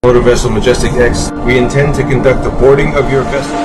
Motor vessel Majestic X, we intend to conduct the boarding of your vessel.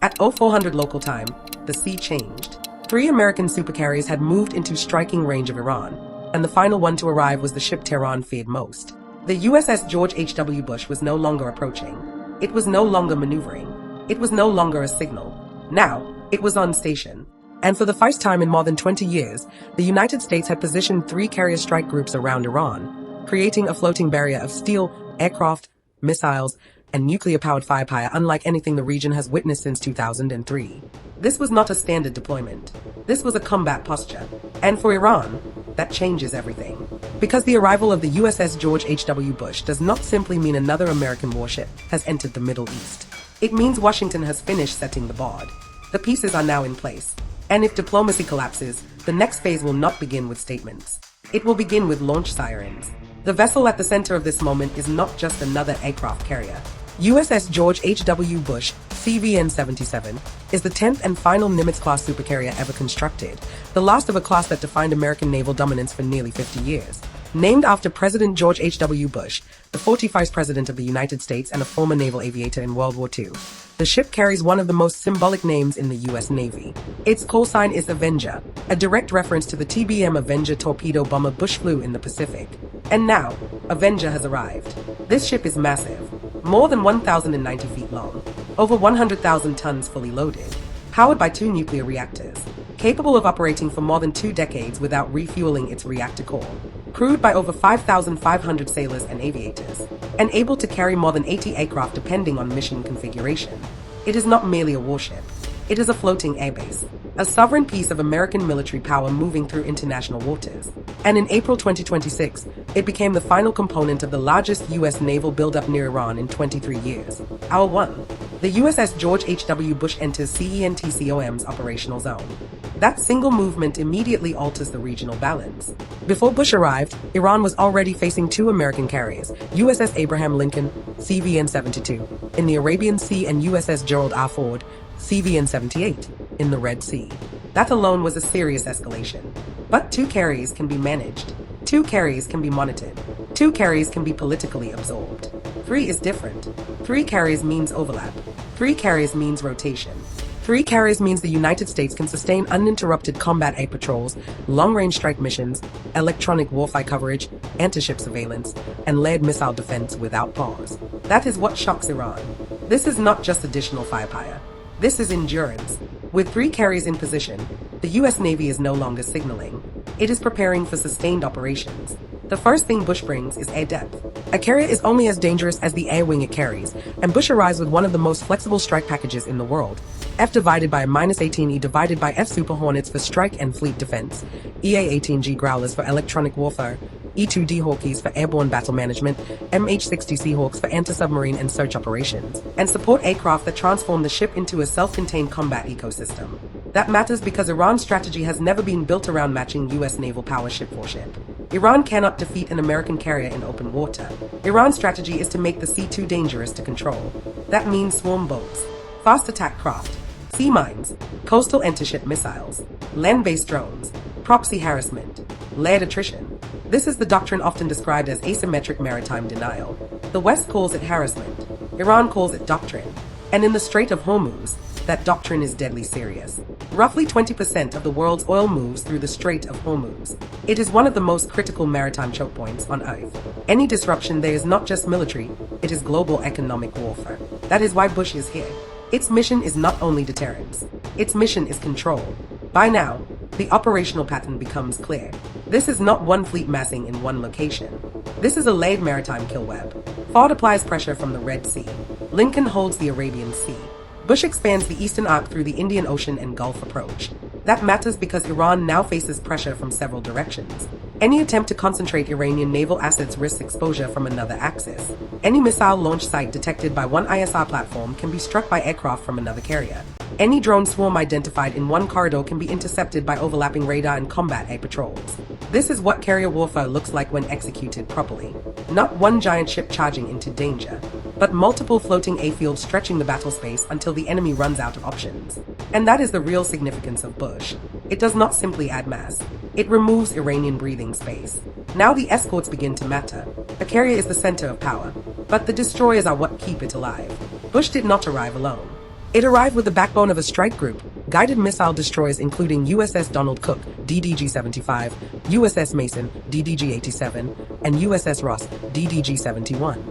At 0400 local time, the sea changed. 3 American supercarriers had moved into striking range of Iran, and the final one to arrive was the ship Tehran feared most. The USS George H.W. Bush was no longer approaching. It was no longer maneuvering. It was no longer a signal. Now, it was on station. And for the first time in more than 20 years, the United States had positioned 3 carrier strike groups around Iran, creating a floating barrier of steel, aircraft, missiles, and nuclear-powered firepower unlike anything the region has witnessed since 2003. This was not a standard deployment. This was a combat posture. And for Iran, that changes everything. Because the arrival of the USS George H.W. Bush does not simply mean another American warship has entered the Middle East. It means Washington has finished setting the board. The pieces are now in place. And if diplomacy collapses, the next phase will not begin with statements. It will begin with launch sirens. The vessel at the center of this moment is not just another aircraft carrier. USS George H.W. Bush, CVN-77, is the 10th and final Nimitz-class supercarrier ever constructed, the last of a class that defined American naval dominance for nearly 50 years. Named after President George H.W. Bush, the 41st President of the United States and a former naval aviator in World War II, the ship carries one of the most symbolic names in the U.S. Navy. Its call sign is Avenger, a direct reference to the TBM Avenger torpedo bomber Bush flew in the Pacific. And now, Avenger has arrived. This ship is massive, more than 1,090 feet long, over 100,000 tons fully loaded, powered by 2 nuclear reactors, capable of operating for more than 2 decades without refueling its reactor core, crewed by over 5,500 sailors and aviators, and able to carry more than 80 aircraft depending on mission configuration. It is not merely a warship. It is a floating airbase, a sovereign piece of American military power moving through international waters. And in April 2026, it became the final component of the largest U.S. naval buildup near Iran in 23 years. Hour 1. The USS George H.W. Bush enters CENTCOM's operational zone. That single movement immediately alters the regional balance. Before Bush arrived, Iran was already facing 2 American carriers, USS Abraham Lincoln, CVN-72, in the Arabian Sea and USS Gerald R. CVN-78, in the Red Sea. That alone was a serious escalation. But 2 carriers can be managed. 2 carriers can be monitored. 2 carriers can be politically absorbed. 3 is different. 3 carriers means overlap. 3 carriers means rotation. 3 carriers means the United States can sustain uninterrupted combat air patrols, long-range strike missions, electronic warfare coverage, anti-ship surveillance, and layered missile defense without pause. That is what shocks Iran. This is not just additional firepower. This is endurance. With 3 carriers in position, the U.S. Navy is no longer signaling. It is preparing for sustained operations. The first thing Bush brings is air depth. A carrier is only as dangerous as the air wing it carries, and Bush arrives with one of the most flexible strike packages in the world. F divided by -18 E divided by F Super Hornets for strike and fleet defense, EA-18G Growlers for electronic warfare, E-2D Hawkeys for airborne battle management, MH-60 Seahawks for anti-submarine and search operations, and support aircraft that transform the ship into a self-contained combat ecosystem. That matters because Iran's strategy has never been built around matching U.S. naval power ship for ship. Iran cannot defeat an American carrier in open water. Iran's strategy is to make the sea too dangerous to control. That means swarm boats, fast attack craft, sea mines, coastal anti-ship missiles, land-based drones, proxy harassment, layered attrition. This is the doctrine often described as asymmetric maritime denial. The West calls it harassment. Iran calls it doctrine. And in the Strait of Hormuz, that doctrine is deadly serious. Roughly 20% of the world's oil moves through the Strait of Hormuz. It is one of the most critical maritime chokepoints on Earth. Any disruption there is not just military, it is global economic warfare. That is why Bush is here. Its mission is not only deterrence. Its mission is control. By now, the operational pattern becomes clear. This is not one fleet massing in one location. This is a layered maritime kill web. Ford applies pressure from the Red Sea. Lincoln holds the Arabian Sea. Bush expands the eastern arc through the Indian Ocean and Gulf approach. That matters because Iran now faces pressure from several directions. Any attempt to concentrate Iranian naval assets risks exposure from another axis. Any missile launch site detected by one ISR platform can be struck by aircraft from another carrier. Any drone swarm identified in one corridor can be intercepted by overlapping radar and combat air patrols. This is what carrier warfare looks like when executed properly. Not one giant ship charging into danger, but multiple floating A-fields stretching the battle space until the enemy runs out of options. And that is the real significance of Bush. It does not simply add mass. It removes Iranian breathing space. Now the escorts begin to matter. A carrier is the center of power, but the destroyers are what keep it alive. Bush did not arrive alone. It arrived with the backbone of a strike group, guided missile destroyers including USS Donald Cook, DDG-75, USS Mason, DDG-87, and USS Ross, DDG-71.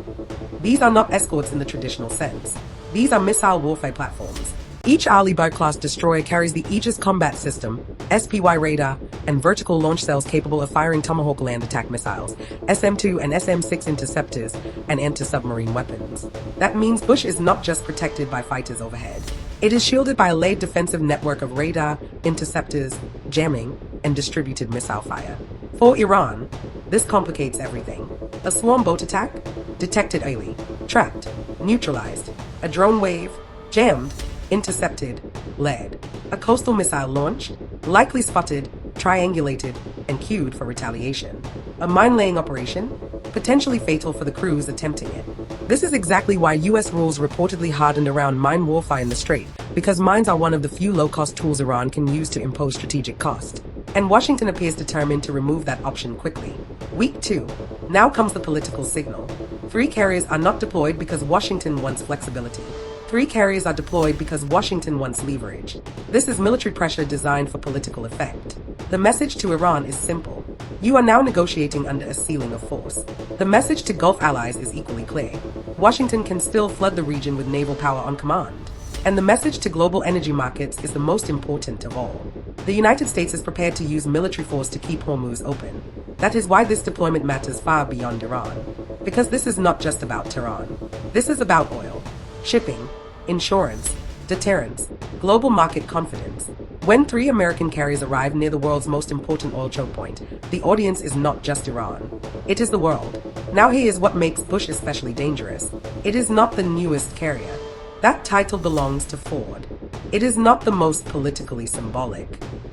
These are not escorts in the traditional sense. These are missile warfare platforms. Each Ali-class destroyer carries the Aegis Combat System, SPY radar, and vertical launch cells capable of firing Tomahawk land attack missiles, SM-2 and SM-6 interceptors, and anti-submarine weapons. That means Bush is not just protected by fighters overhead. It is shielded by a layered defensive network of radar, interceptors, jamming, and distributed missile fire. For Iran, this complicates everything. A swarm boat attack? Detected early. Tracked. Neutralized. A drone wave? Jammed. Intercepted, led. A coastal missile launched, likely spotted, triangulated, and queued for retaliation. A mine-laying operation, potentially fatal for the crews attempting it. This is exactly why U.S. rules reportedly hardened around mine warfare in the Strait, because mines are one of the few low-cost tools Iran can use to impose strategic cost. And Washington appears determined to remove that option quickly. Week 2. Now comes the political signal. 3 carriers are not deployed because Washington wants flexibility. 3 carriers are deployed because Washington wants leverage. This is military pressure designed for political effect. The message to Iran is simple. You are now negotiating under a ceiling of force. The message to Gulf allies is equally clear. Washington can still flood the region with naval power on command. And the message to global energy markets is the most important of all. The United States is prepared to use military force to keep Hormuz open. That is why this deployment matters far beyond Iran. Because this is not just about Tehran. This is about oil, shipping, insurance, deterrence, global market confidence. When 3 American carriers arrive near the world's most important oil choke point, the audience is not just Iran. It is the world. Now here is what makes Bush especially dangerous. It is not the newest carrier. That title belongs to Ford. It is not the most politically symbolic.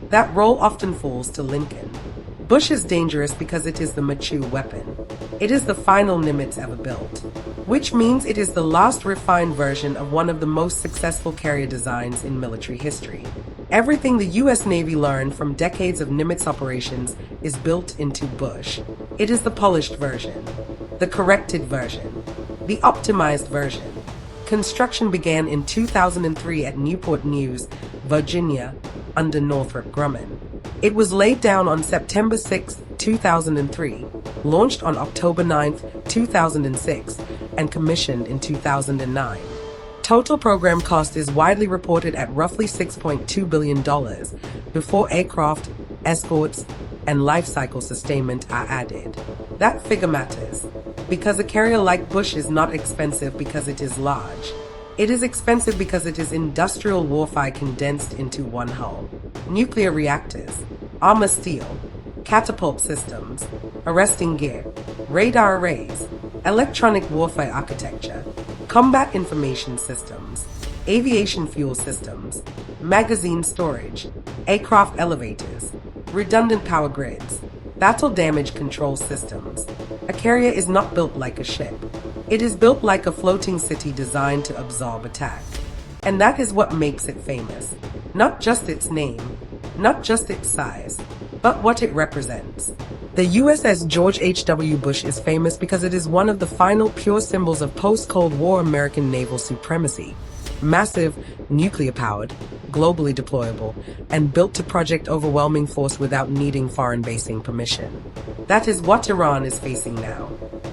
That role often falls to Lincoln. Bush is dangerous because it is the mature weapon. It is the final Nimitz ever built, which means it is the last refined version of one of the most successful carrier designs in military history. Everything the U.S. Navy learned from decades of Nimitz operations is built into Bush. It is the polished version, the corrected version, the optimized version. Construction began in 2003 at Newport News, Virginia, under Northrop Grumman. It was laid down on September 6, 2003, launched on October 9, 2006, and commissioned in 2009. Total program cost is widely reported at roughly $6.2 billion before aircraft, escorts, and life cycle sustainment are added. That figure matters, because a carrier like Bush is not expensive because it is large. It is expensive because it is industrial warfare condensed into one hull. Nuclear reactors, armor steel, catapult systems, arresting gear, radar arrays, electronic warfare architecture, combat information systems, aviation fuel systems, magazine storage, aircraft elevators, redundant power grids, battle damage control systems. A carrier is not built like a ship. It is built like a floating city designed to absorb attack. And that is what makes it famous. Not just its name, not just its size, but what it represents. The USS George H.W. Bush is famous because it is one of the final pure symbols of post-Cold War American naval supremacy. Massive, nuclear-powered, globally deployable, and built to project overwhelming force without needing foreign basing permission. That is what Iran is facing now.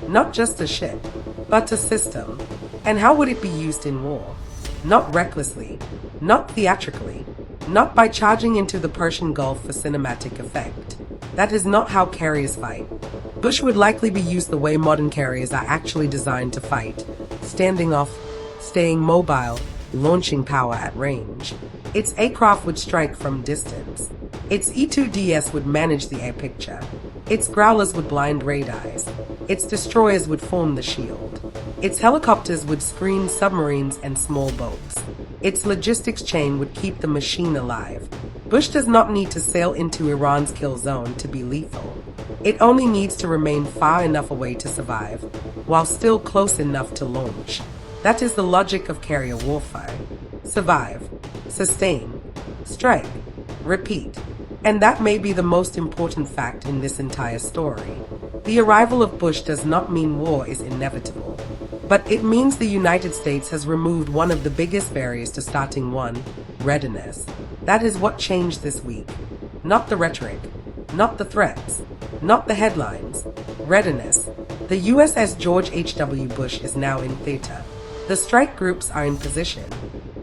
Not just a ship, but a system. And how would it be used in war? Not recklessly, not theatrically, not by charging into the Persian Gulf for cinematic effect. That is not how carriers fight. Bush would likely be used the way modern carriers are actually designed to fight, standing off, staying mobile, launching power at range. Its aircraft would strike from distance. Its E-2DS would manage the air picture. Its growlers would blind radars. Its destroyers would form the shield. Its helicopters would screen submarines and small boats. Its logistics chain would keep the machine alive. Bush does not need to sail into Iran's kill zone to be lethal. It only needs to remain far enough away to survive, while still close enough to launch. That is the logic of carrier warfare. Survive, sustain, strike, repeat. And that may be the most important fact in this entire story. The arrival of Bush does not mean war is inevitable, but it means the United States has removed one of the biggest barriers to starting one: readiness. That is what changed this week. Not the rhetoric, not the threats, not the headlines. Readiness. The USS George H.W. Bush is now in theater. The strike groups are in position.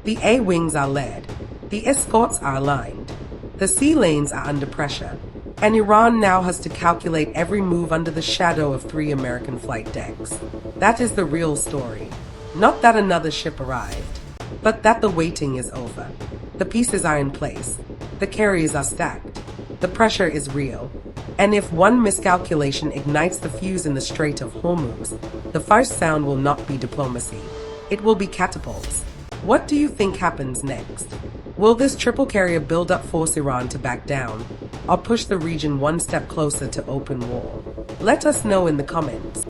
The A-wings are led. The escorts are aligned. The sea lanes are under pressure. And Iran now has to calculate every move under the shadow of 3 American flight decks. That is the real story. Not that another ship arrived, but that the waiting is over. The pieces are in place. The carriers are stacked. The pressure is real. And if one miscalculation ignites the fuse in the Strait of Hormuz, the first sound will not be diplomacy. It will be catapults. What do you think happens next? Will this triple carrier buildup force Iran to back down, or push the region one step closer to open war? Let us know in the comments.